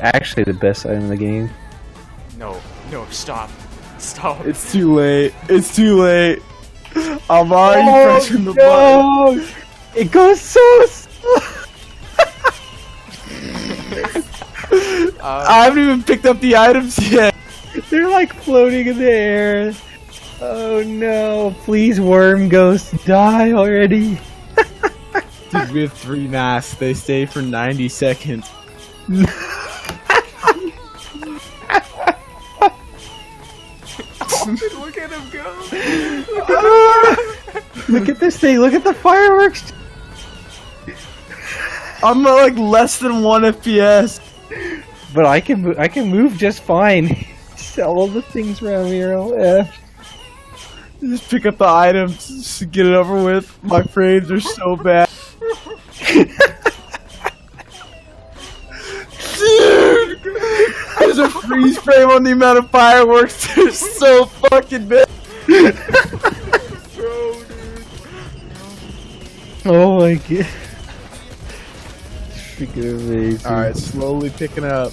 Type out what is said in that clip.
actually the best item in the game. No, no, stop. Stop. It's too late. It's too late. I'm already pressing the no! button. It goes so slow! I haven't even picked up the items yet. They're like floating in the air. Oh no, please worm ghost, die already. Dude, we have 3 masks. They stay for 90 seconds. Look at him go. Look at this thing, look at the fireworks. I'm at like less than 1 FPS. But I can move just fine. Sell all the things around me are all F. Just pick up the items, just get it over with. My frames are so bad. Dude! There's a freeze frame on the amount of fireworks. They're so fucking big. Bro, dude. Oh my god. Freaking amazing. Alright, slowly picking up.